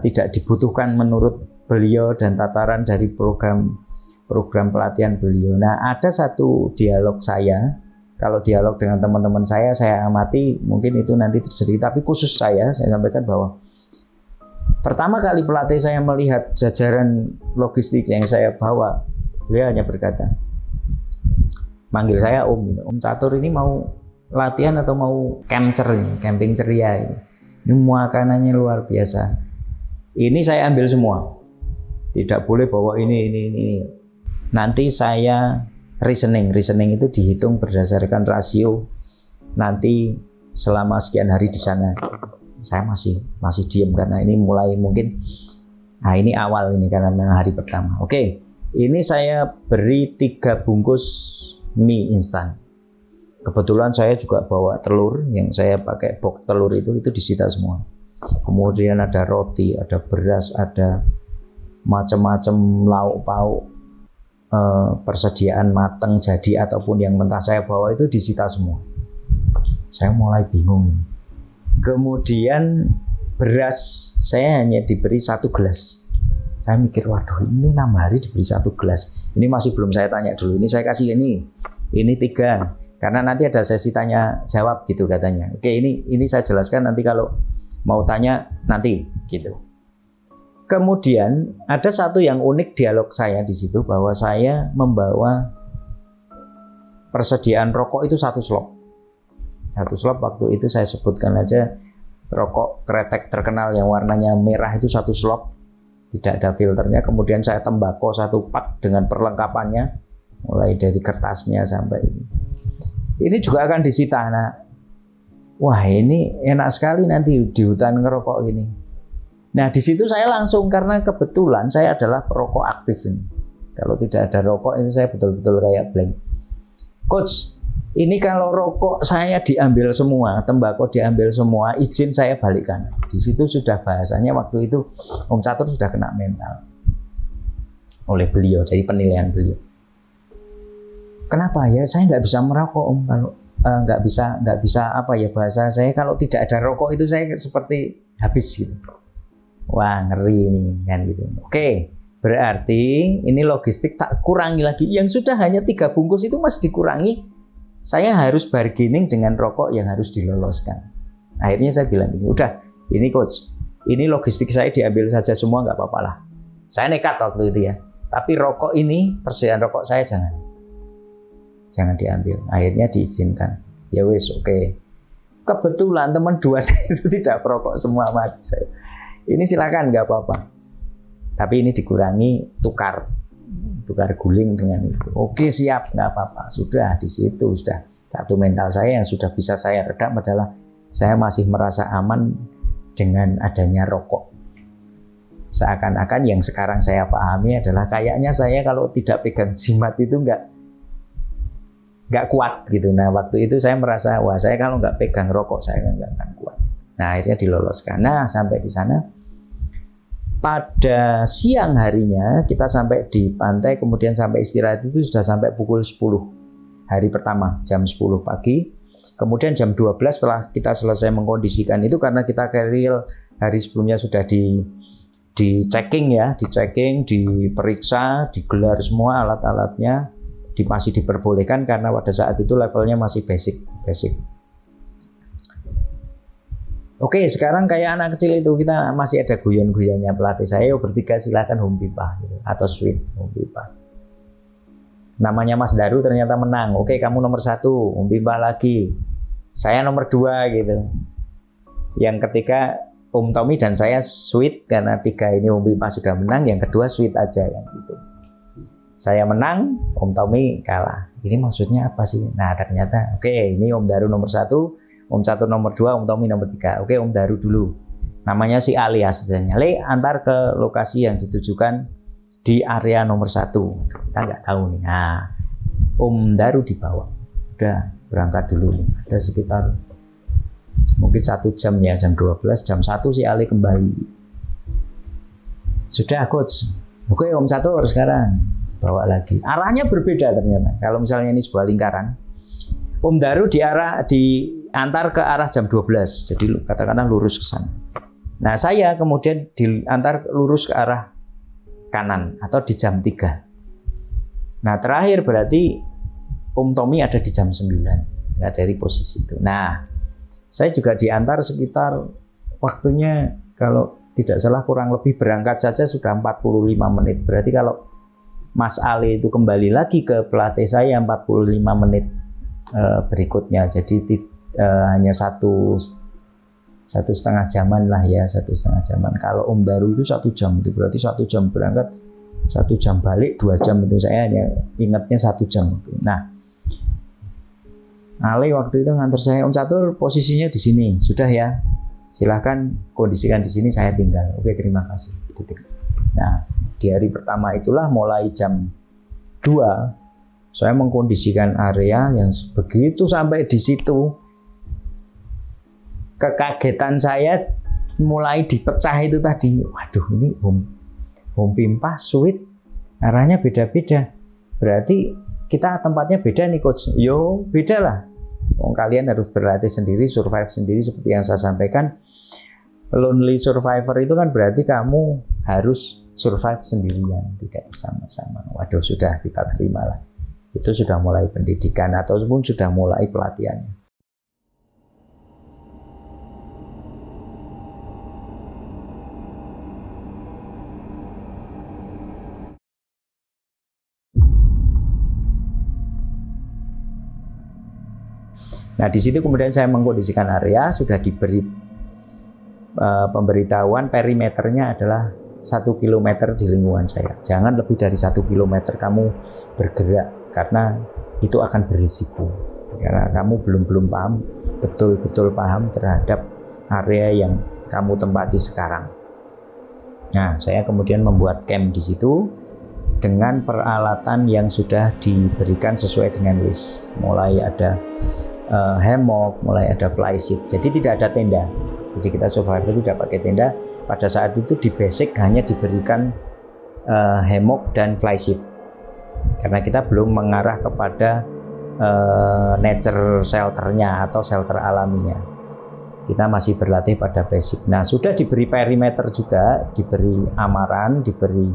tidak dibutuhkan menurut beliau dan tataran dari program pelatihan beliau. Nah, ada satu dialog saya, kalau dialog dengan teman-teman saya amati, mungkin itu nanti terjadi, tapi khusus saya sampaikan bahwa pertama kali pelatih saya melihat jajaran logistik yang saya bawa, beliau hanya berkata, manggil saya Om, Om Catur ini mau latihan atau mau camping ceria ini. Ini makanannya luar biasa. Ini saya ambil semua. Tidak boleh bawa ini. Nanti saya reasoning itu dihitung berdasarkan rasio. Nanti selama sekian hari di sana. Saya masih diam karena ini mulai mungkin. Nah, ini awal ini karena memang hari pertama. Oke, ini saya beri 3 bungkus mie instan. Kebetulan saya juga bawa telur, yang saya pakai box telur itu disita semua. Kemudian ada roti, ada beras, ada macam-macam lauk pauk, persediaan matang jadi ataupun yang mentah saya bawa itu disita semua. Saya mulai bingung. Kemudian beras saya hanya diberi 1 gelas. Saya mikir, waduh ini 6 hari diberi 1 gelas. Ini masih belum saya tanya dulu. Ini saya kasih ini 3. Karena nanti ada sesi tanya jawab gitu katanya. Oke, ini saya jelaskan nanti kalau mau tanya nanti gitu. Kemudian ada satu yang unik dialog saya di situ, bahwa saya membawa persediaan rokok itu 1 slop. 1 slop waktu itu saya sebutkan aja, rokok kretek terkenal yang warnanya merah itu 1 slop, tidak ada filternya. Kemudian saya tembakau 1 pak dengan perlengkapannya, mulai dari kertasnya sampai ini. Ini juga akan disita. Nah, wah ini enak sekali nanti di hutan ngerokok ini. Nah di situ saya langsung, karena kebetulan saya adalah perokok aktif ini. Kalau tidak ada rokok ini saya betul-betul kayak blank. Coach, ini kalau rokok saya diambil semua, tembakau diambil semua, izin saya balikan. Di situ sudah bahasanya waktu itu Om Catur sudah kena mental oleh beliau, jadi penilaian beliau. Kenapa ya saya nggak bisa merokok Om, kalau nggak bisa apa ya bahasa saya, kalau tidak ada rokok itu saya seperti habis gitu. Wah ngeri ini kan gitu. Oke, berarti ini logistik tak kurangi lagi. Yang sudah hanya 3 bungkus itu masih dikurangi. Saya harus bargaining dengan rokok yang harus diloloskan. Akhirnya saya bilang ini, udah ini coach, ini logistik saya diambil saja semua nggak apa-apa lah. Saya nekat waktu itu ya. Tapi rokok ini, persediaan rokok saya jangan diambil. Akhirnya diizinkan. Ya wes oke. Kebetulan teman 2 saya itu tidak perokok semua sama saya. Ini silakan nggak apa-apa. Tapi ini dikurangi, tukar guling dengan itu. Oke siap, nggak apa-apa. Sudah di situ sudah satu mental saya yang sudah bisa saya redam adalah saya masih merasa aman dengan adanya rokok. Seakan-akan yang sekarang saya pahami adalah kayaknya saya kalau tidak pegang jimat itu nggak kuat gitu. Nah waktu itu saya merasa wah saya kalau nggak pegang rokok saya nggak akan kuat. Nah akhirnya diloloskan. Nah sampai di sana pada siang harinya kita sampai di pantai, kemudian sampai istirahat itu sudah sampai pukul 10 hari pertama, jam 10 pagi. Kemudian jam 12 setelah kita selesai mengkondisikan itu, karena kita keril hari sebelumnya sudah di checking ya, diperiksa, digelar semua alat-alatnya, masih diperbolehkan karena pada saat itu levelnya masih basic. Oke, sekarang kayak anak kecil itu kita masih ada guyon-guyonnya pelatih saya, bertiga silakan home pipa gitu, atau sweet home pipa. Namanya Mas Daru ternyata menang. Oke, kamu nomor 1, home pipa lagi. Saya nomor 2 gitu. Yang ketiga Om Tommy dan saya sweet, karena 3 ini home pipa sudah menang, yang kedua sweet aja kan gitu. Saya menang, Om Tommy kalah. Ini maksudnya apa sih? Nah ternyata oke, ini Om Daru nomor 1, Om Catur nomor 2, Om Tommy nomor 3. Oke, Om Daru dulu. Namanya si Ali aslinya. Le antar ke lokasi yang ditujukan di area nomor 1. Kita nggak tahu nih. Nah, Om Daru dibawa. Udah berangkat dulu. Ada sekitar mungkin 1 jam ya, jam 12, jam 1 si Ali kembali. Sudah coach. Oke, Om Catur sekarang bawa lagi. Arahnya berbeda ternyata. Kalau misalnya ini sebuah lingkaran, Om Daru diantar ke arah jam 12, jadi katakanlah lurus ke sana. Nah saya kemudian diantar lurus ke arah kanan atau di jam 3. Nah terakhir berarti Om Tommy ada di jam 9, ya, dari posisi itu. Nah saya juga diantar sekitar waktunya kalau tidak salah kurang lebih berangkat saja sudah 45 menit. Berarti kalau Mas Ali itu kembali lagi ke pelatih saya 45 menit berikutnya, jadi hanya 1,5 jaman lah ya, 1,5 jaman. Kalau Om Daru itu 1 jam, itu berarti 1 jam berangkat, 1 jam balik, 2 jam itu saya hanya ingatnya 1 jam itu. Nah, Ali waktu itu nganter saya, Om Catur posisinya di sini, sudah ya, silahkan kondisikan di sini, saya tinggal. Oke, terima kasih. Nah, di hari pertama itulah mulai jam 2 Saya mengkondisikan area yang begitu sampai di situ, kekagetan saya mulai dipecah itu tadi. Waduh, ini home pimpah suite arahnya beda-beda. Berarti kita tempatnya beda nih coach. Yo beda lah. Kalian harus berlatih sendiri, survive sendiri seperti yang saya sampaikan. Lonely survivor itu kan berarti kamu harus survive sendirian, tidak bersama-sama. Waduh, sudah kita terima lah. Itu sudah mulai pendidikan ataupun sudah mulai pelatihannya. Nah, di situ kemudian saya mengkondisikan area, sudah diberi pemberitahuan perimeternya adalah 1 km di lingkungan saya. Jangan lebih dari 1 km kamu bergerak, karena itu akan berisiko. Karena kamu belum paham, betul-betul paham terhadap area yang kamu tempati sekarang. Nah, saya kemudian membuat camp di situ dengan peralatan yang sudah diberikan sesuai dengan list. Mulai ada hammock, mulai ada fly sheet. Jadi tidak ada tenda. Jadi kita survivor tidak pakai tenda. Pada saat itu di basic hanya diberikan hammock dan fly sheet. Karena kita belum mengarah kepada nature shelternya atau shelter alaminya. Kita masih berlatih pada basic. Nah, sudah diberi perimeter juga, diberi amaran, diberi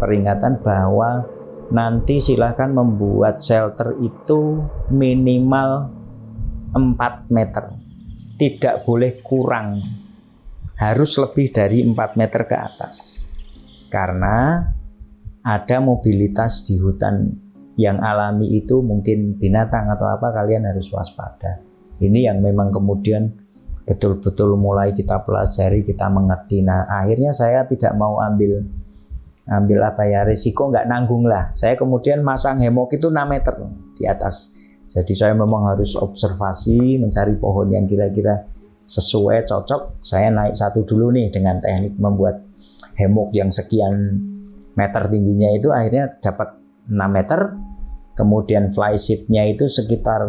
peringatan bahwa nanti silakan membuat shelter itu minimal 4 meter, tidak boleh kurang, harus lebih dari 4 meter ke atas, karena ada mobilitas di hutan yang alami itu, mungkin binatang atau apa, kalian harus waspada. Ini yang memang kemudian betul-betul mulai kita pelajari, kita mengerti. Nah, akhirnya saya tidak mau ambil risiko, nggak nanggung lah. Saya kemudian masang hammock itu 6 meter di atas. Jadi saya memang harus observasi, mencari pohon yang kira-kira sesuai, cocok. Saya naik satu dulu nih dengan teknik membuat hammock yang sekian meter tingginya itu, akhirnya dapat 6 meter. Kemudian fly sheet-nya itu sekitar,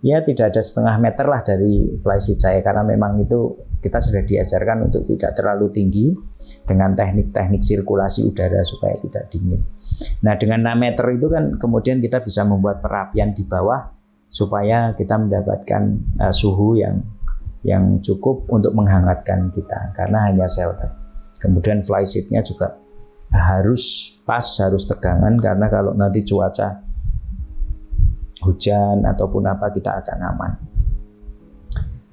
ya tidak ada setengah meter lah dari fly sheet saya, karena memang itu kita sudah diajarkan untuk tidak terlalu tinggi dengan teknik-teknik sirkulasi udara supaya tidak dingin. Nah, dengan 6 meter itu kan kemudian kita bisa membuat perapian di bawah supaya kita mendapatkan suhu yang cukup untuk menghangatkan kita, karena hanya shelter. Kemudian fly sheet-nya juga harus pas, harus tegangan, karena kalau nanti cuaca hujan ataupun apa, kita akan aman.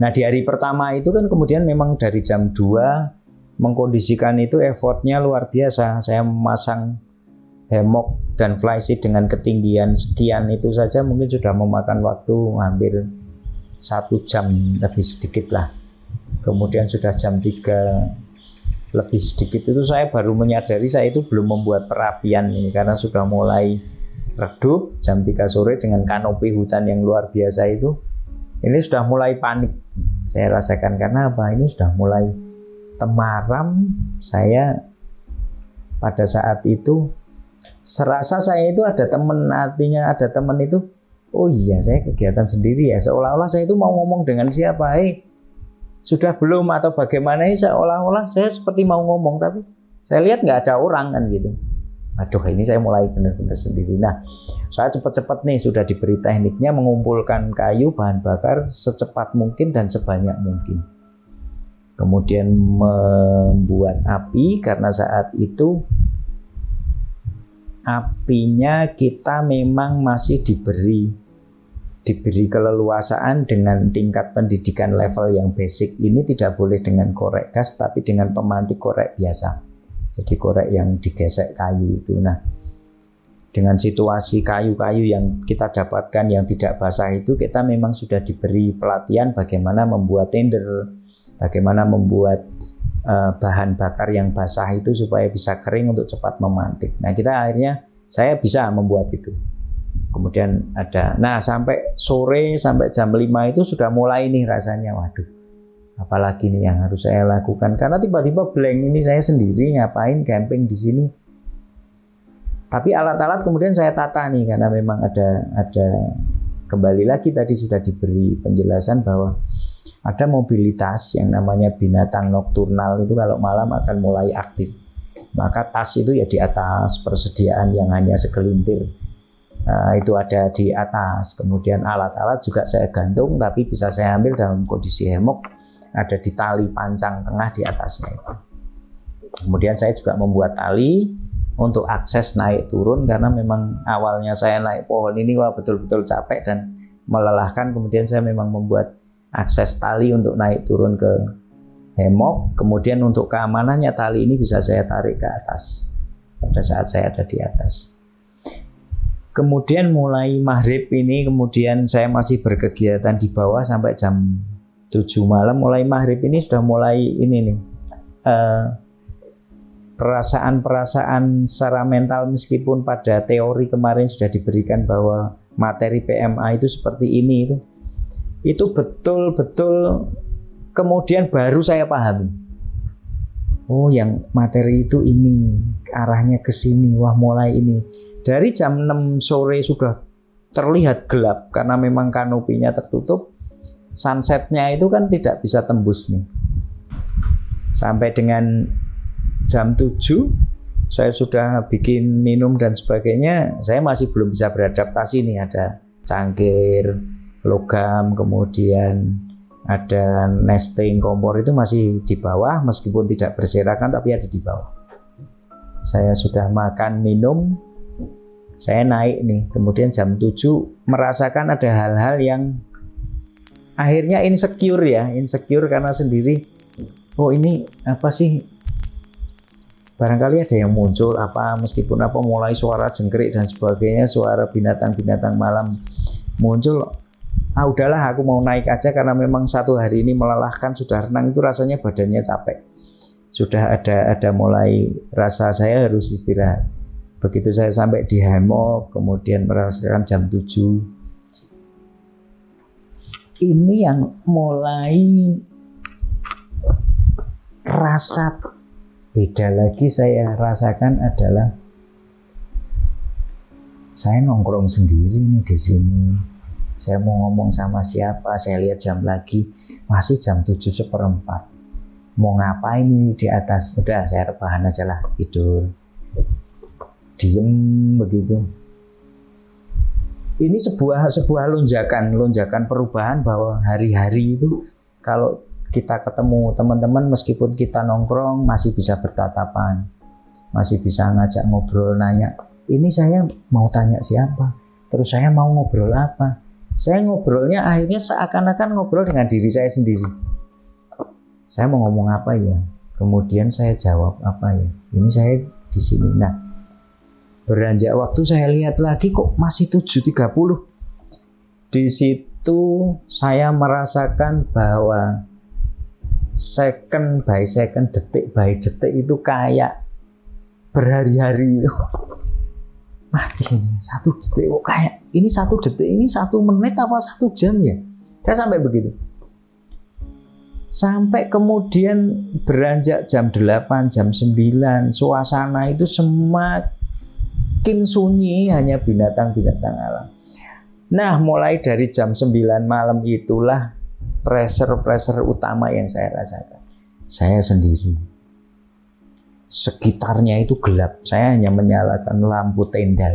Nah, di hari pertama itu kan kemudian memang dari jam 2 mengkondisikan itu effortnya luar biasa. Saya memasang hammock dan fly sheet dengan ketinggian sekian itu saja mungkin sudah memakan waktu hampir 1 jam lebih sedikit lah. Kemudian sudah jam 3 lebih sedikit itu saya baru menyadari saya itu belum membuat perapian ini, karena sudah mulai redup jam 3 sore dengan kanopi hutan yang luar biasa itu. Ini sudah mulai panik saya rasakan, karena apa? Ini sudah mulai temaram. Saya pada saat itu serasa saya itu ada teman, artinya ada teman itu, oh iya saya kegiatan sendiri ya, seolah-olah saya itu mau ngomong dengan siapa, sudah belum atau bagaimana, seolah-olah saya seperti mau ngomong, tapi saya lihat nggak ada orang kan gitu. Aduh, ini saya mulai benar-benar sendiri. Nah, saya cepat-cepat nih sudah diberi tekniknya, mengumpulkan kayu, bahan bakar secepat mungkin dan sebanyak mungkin. Kemudian membuat api, karena saat itu apinya kita memang masih diberi keleluasaan dengan tingkat pendidikan level yang basic. Ini tidak boleh dengan korek gas, tapi dengan pemantik korek biasa. Jadi korek yang digesek kayu itu. Nah, dengan situasi kayu-kayu yang kita dapatkan yang tidak basah itu, kita memang sudah diberi pelatihan bagaimana membuat tender, bagaimana membuat bahan bakar yang basah itu supaya bisa kering untuk cepat memantik. Nah, saya bisa membuat itu. Kemudian nah sampai sore, sampai jam 5 itu sudah mulai nih rasanya, waduh, apalagi nih yang harus saya lakukan, karena tiba-tiba blank ini, saya sendiri ngapain camping di sini. Tapi alat-alat kemudian saya tata nih, karena memang ada kembali lagi tadi sudah diberi penjelasan bahwa ada mobilitas yang namanya binatang nokturnal itu kalau malam akan mulai aktif. Maka tas itu ya di atas, persediaan yang hanya segelintir itu ada di atas. Kemudian alat-alat juga saya gantung, tapi bisa saya ambil dalam kondisi hemok, ada di tali pancang tengah di atasnya itu. Kemudian saya juga membuat tali untuk akses naik turun, karena memang awalnya saya naik pohon ini wah betul-betul capek dan melelahkan. Kemudian saya memang membuat akses tali untuk naik turun ke hemok. Kemudian untuk keamanannya tali ini bisa saya tarik ke atas pada saat saya ada di atas. Kemudian mulai maghrib ini, kemudian saya masih berkegiatan di bawah sampai jam 7 malam. Mulai maghrib ini sudah mulai ini nih, perasaan-perasaan secara mental, meskipun pada teori kemarin sudah diberikan bahwa materi PMA itu seperti ini, itu betul-betul kemudian baru saya pahami. Oh, yang materi itu ini, arahnya ke sini, wah mulai ini. Dari jam 6 sore sudah terlihat gelap karena memang kanopinya tertutup. Sunsetnya itu kan tidak bisa tembus nih. Sampai dengan jam 7 saya sudah bikin minum dan sebagainya, saya masih belum bisa beradaptasi nih. Ada cangkir, logam, kemudian ada nesting, kompor itu masih di bawah, meskipun tidak berserakan tapi ada di bawah. Saya sudah makan, minum, saya naik nih, kemudian jam 7 merasakan ada hal-hal yang akhirnya insecure karena sendiri, oh ini apa sih, barangkali ada yang muncul apa, meskipun apa mulai suara jengkrik dan sebagainya, suara binatang-binatang malam muncul. Udahlah aku mau naik aja, karena memang satu hari ini melelahkan, sudah renang itu rasanya badannya capek, sudah ada mulai rasa saya harus istirahat. Begitu saya sampai di hemok, kemudian merasakan jam 7, ini yang mulai rasa beda lagi saya rasakan adalah saya nongkrong sendiri nih di sini. Saya mau ngomong sama siapa, saya lihat jam lagi masih jam 7:04. Mau ngapain ini di atas? Udah saya rebahan aja lah, tidur. Diem begitu. Ini sebuah lonjakan perubahan, bahwa hari-hari itu kalau kita ketemu teman-teman, meskipun kita nongkrong masih bisa bertatapan, masih bisa ngajak ngobrol, nanya ini saya mau tanya siapa, terus saya mau ngobrol apa. Saya ngobrolnya akhirnya seakan-akan ngobrol dengan diri saya sendiri. Saya mau ngomong apa ya, kemudian saya jawab apa ya, ini saya di sini. Nah, beranjak waktu saya lihat lagi kok masih 7.30. Di situ saya merasakan bahwa second by second, detik by detik itu kayak berhari-hari. Mati ini 1 detik kok kayak ini 1 detik ini 1 menit apa 1 jam ya. Saya sampai begitu. Sampai kemudian beranjak jam 8, jam 9, suasana itu semakin sunyi, hanya binatang-binatang alam. Nah, mulai dari jam 9 malam itulah pressure utama yang saya rasakan. Saya sendiri. Sekitarnya itu gelap. Saya hanya menyalakan lampu tenda.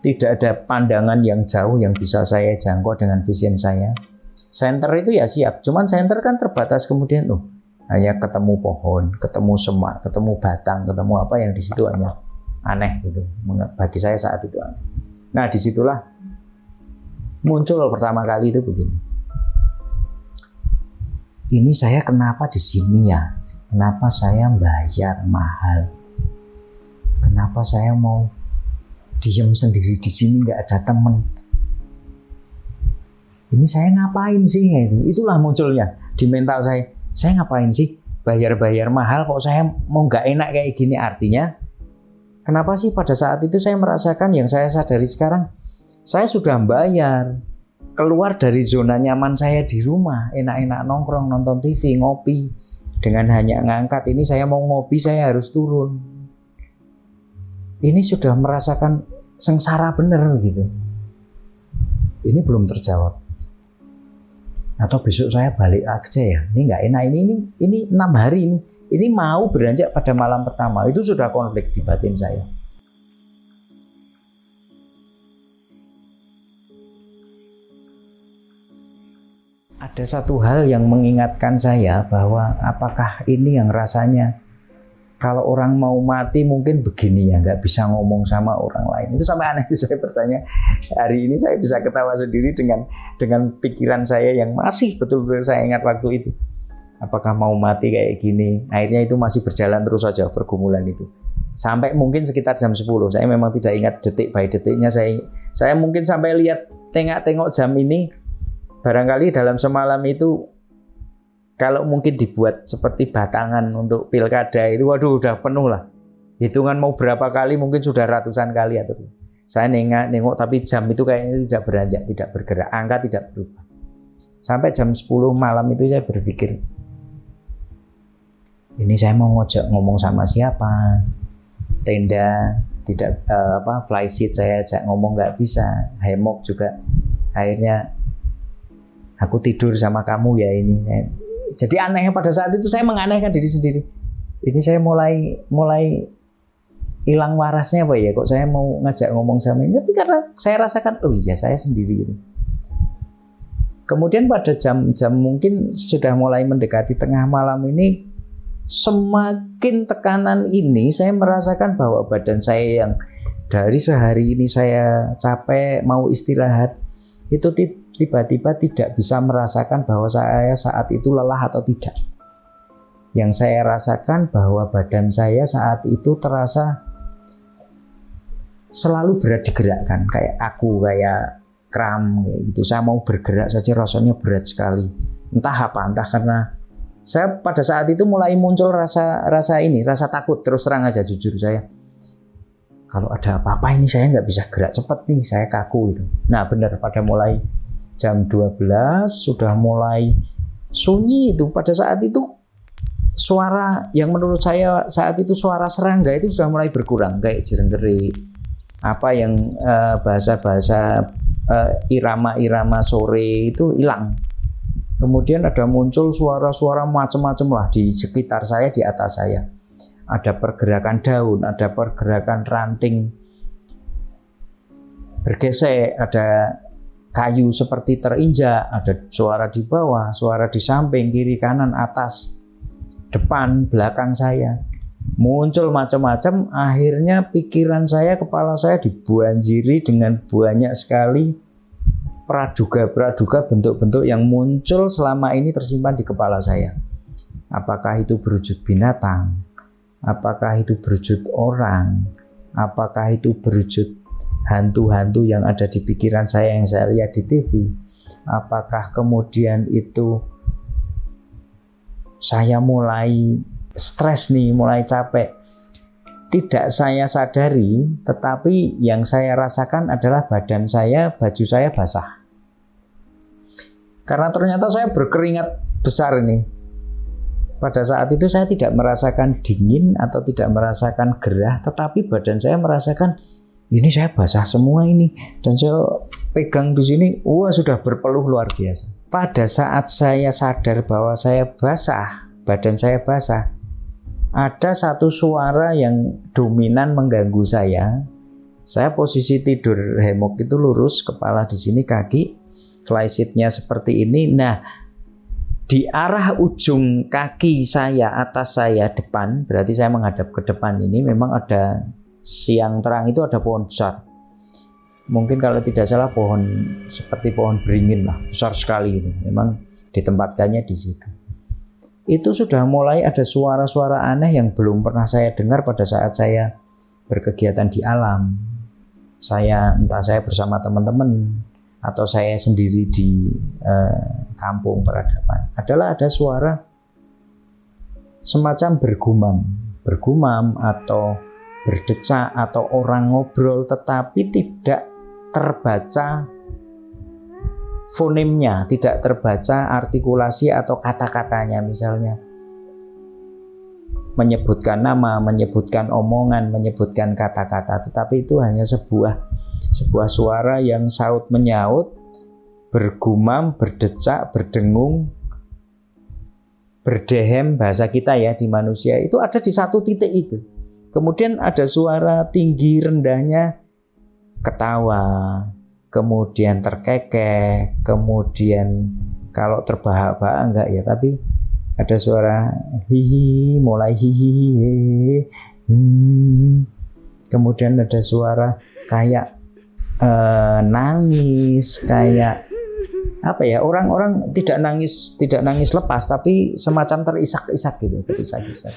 Tidak ada pandangan yang jauh yang bisa saya jangkau dengan vision saya. Center itu ya siap, cuman center kan terbatas, kemudian hanya ketemu pohon, ketemu semak, ketemu batang, ketemu apa yang di situ hanya aneh gitu. Bagi saya saat itu aneh. Nah, disitulah muncul pertama kali itu begini. Ini saya kenapa di sini ya? Kenapa saya bayar mahal? Kenapa saya mau diem sendiri di sini, nggak ada temen? Ini saya ngapain sih? Itulah munculnya di mental saya. Saya ngapain sih? Bayar-bayar mahal kok saya mau nggak enak kayak gini? Artinya, kenapa sih pada saat itu saya merasakan yang saya sadari sekarang? Saya sudah bayar, keluar dari zona nyaman saya di rumah, enak-enak nongkrong, nonton TV, ngopi. Dengan hanya ngangkat ini, saya mau ngopi, saya harus turun. ini sudah merasakan sengsara bener gitu. Ini belum terjawab. Atau besok saya balik aja ya, ini nggak enak, ini 6 hari ini mau beranjak pada malam pertama, itu sudah konflik di batin saya. Ada satu hal yang mengingatkan saya bahwa apakah ini yang rasanya kalau orang mau mati mungkin begini ya, nggak bisa ngomong sama orang lain. Itu sampai aneh saya bertanya. Hari ini saya bisa ketawa sendiri dengan pikiran saya yang masih betul-betul saya ingat waktu itu. Apakah mau mati kayak gini? Akhirnya itu masih berjalan terus saja pergumulan itu. Sampai mungkin sekitar jam 10. Saya memang tidak ingat detik by detiknya. Saya mungkin sampai lihat tengok-tengok jam ini. Barangkali dalam semalam itu kalau mungkin dibuat seperti batangan untuk pilkada itu, waduh udah penuh lah. Hitungan mau berapa kali mungkin sudah ratusan kali atau saya nengok tapi jam itu kayaknya tidak beranjak, tidak bergerak, angka tidak berubah. Sampai jam 10 malam itu saya berpikir, ini saya mau ngomong sama siapa? Tenda tidak fly seat saya ajak ngomong nggak bisa, hammock juga. Akhirnya aku tidur sama kamu ya ini. Jadi anehnya pada saat itu saya menganehkan diri sendiri. Ini saya mulai hilang warasnya apa ya? Kok saya mau ngajak ngomong sama ini? Tapi karena saya rasakan, oh iya saya sendiri gitu. Kemudian pada jam mungkin sudah mulai mendekati tengah malam ini, semakin tekanan ini saya merasakan bahwa badan saya yang dari sehari ini saya capek mau istirahat itu tiba-tiba tidak bisa merasakan bahwa saya saat itu lelah atau tidak. Yang saya rasakan bahwa badan saya saat itu terasa selalu berat digerakkan, kayak kram gitu. Saya mau bergerak saja rasanya berat sekali. Entah karena saya pada saat itu mulai muncul rasa takut, terus terang aja jujur saya. Kalau ada apa-apa ini saya nggak bisa gerak cepat nih, saya kaku gitu. Nah benar, pada mulai jam 12 sudah mulai sunyi itu. Pada saat itu suara yang menurut saya saat itu suara serangga itu sudah mulai berkurang, kayak jerenggeri, apa yang bahasa-bahasa irama-irama sore itu hilang. Kemudian ada muncul suara-suara macam-macam lah di sekitar saya, di atas saya. Ada pergerakan daun, ada pergerakan ranting bergesek, ada kayu seperti terinjak, ada suara di bawah, suara di samping, kiri, kanan, atas, depan, belakang saya. Muncul macam-macam, akhirnya pikiran saya, kepala saya dibanjiri dengan banyak sekali praduga bentuk-bentuk yang muncul selama ini tersimpan di kepala saya. Apakah itu berwujud binatang? Apakah itu berwujud orang? Apakah itu berwujud hantu-hantu yang ada di pikiran saya yang saya lihat di TV? Apakah kemudian itu saya mulai stres nih, mulai capek? Tidak saya sadari, tetapi yang saya rasakan adalah badan saya, baju saya basah. Karena ternyata saya berkeringat besar nih. Pada saat itu saya tidak merasakan dingin atau tidak merasakan gerah, tetapi badan saya merasakan ini saya basah semua ini, dan saya pegang di sini, wah sudah berpeluh luar biasa. Pada saat saya sadar bahwa saya basah, badan saya basah, ada satu suara yang dominan mengganggu saya. Saya posisi tidur hammock itu lurus, kepala di sini, kaki fly seat-nya seperti ini. Nah, di arah ujung kaki saya, atas saya, depan, berarti saya menghadap ke depan ini, memang ada siang terang itu ada pohon besar. Mungkin kalau tidak salah pohon seperti pohon beringin lah, besar sekali itu. Memang ditempatkannya di situ. Itu sudah mulai ada suara-suara aneh yang belum pernah saya dengar pada saat saya berkegiatan di alam. Entah saya bersama teman-teman atau saya sendiri di kampung peradaban. Ada suara semacam bergumam atau berdecak atau orang ngobrol, tetapi tidak terbaca fonemnya, tidak terbaca artikulasi atau kata-katanya. Misalnya menyebutkan nama, menyebutkan omongan, menyebutkan kata-kata, tetapi itu hanya sebuah suara yang saut menyaut, bergumam, berdecak, berdengung, berdehem, bahasa kita ya di manusia itu ada di satu titik itu. Kemudian ada suara tinggi rendahnya ketawa, kemudian terkekeh, kemudian kalau terbahak-bahak enggak ya, tapi ada suara hihi, mulai hihi, kemudian ada suara kayak nangis, kayak apa ya, orang-orang tidak nangis lepas, tapi semacam terisak-isak gitu, terisak-isak.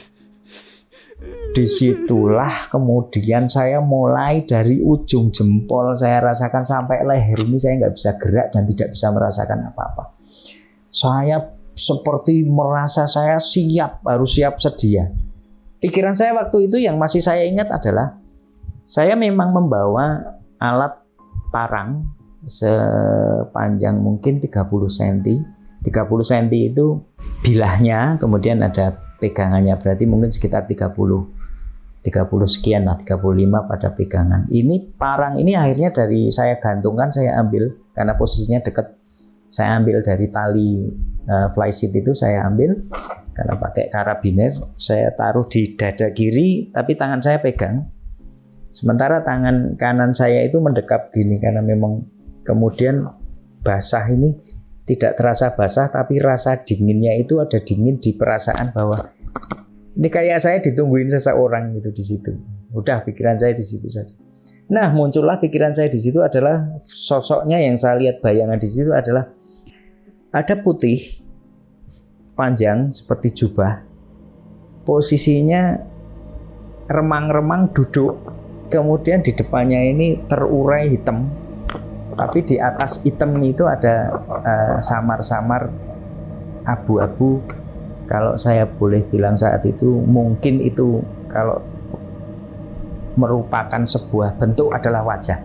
Disitulah kemudian saya mulai dari ujung jempol saya rasakan sampai leher ini saya nggak bisa gerak dan tidak bisa merasakan apa-apa. Saya seperti merasa saya harus siap sedia. Pikiran saya waktu itu yang masih saya ingat adalah saya memang membawa alat parang sepanjang mungkin 30 cm. 30 cm itu bilahnya, kemudian ada pegangannya, berarti mungkin sekitar 30 sekian lah, 35 pada pegangan. Ini parang ini akhirnya dari saya gantungkan, saya ambil karena posisinya dekat. Saya ambil dari tali flysheet itu, saya ambil karena pakai karabiner, saya taruh di dada kiri, tapi tangan saya pegang. Sementara tangan kanan saya itu mendekap gini karena memang kemudian basah ini tidak terasa basah, tapi rasa dinginnya itu ada dingin di perasaan bahwa ini kayak saya ditungguin seseorang gitu di situ. Udah pikiran saya di situ saja. Nah, muncullah pikiran saya di situ adalah sosoknya yang saya lihat bayangan di situ adalah ada putih panjang seperti jubah, posisinya remang-remang duduk, kemudian di depannya ini terurai hitam, tapi di atas hitam itu ada samar-samar abu-abu. Kalau saya boleh bilang saat itu mungkin itu kalau merupakan sebuah bentuk adalah wajah.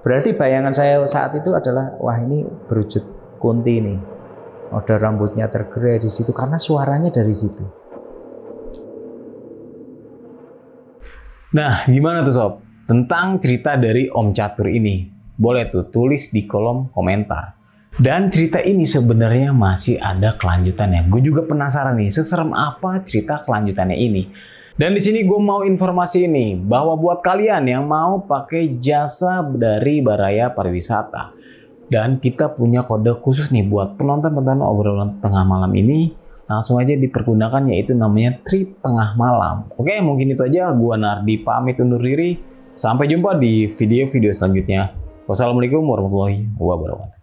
Berarti bayangan saya saat itu adalah wah ini berwujud Kunti nih. Ada rambutnya tergerai di situ karena suaranya dari situ.
Nah, gimana tuh sob? Tentang cerita dari Om Catur ini. Boleh tuh tulis di kolom komentar. Dan cerita ini sebenarnya masih ada kelanjutannya. Gue juga penasaran nih, seserem apa cerita kelanjutannya ini. Dan di sini gue mau informasi ini bahwa buat kalian yang mau pakai jasa dari Baraya Pariwisata dan kita punya kode khusus nih buat penonton-penonton obrolan tengah malam ini, langsung aja dipergunakan, yaitu namanya trip tengah malam. Oke, mungkin itu aja. Gue Nardi pamit undur diri. Sampai jumpa di video-video selanjutnya. Wassalamualaikum warahmatullahi wabarakatuh.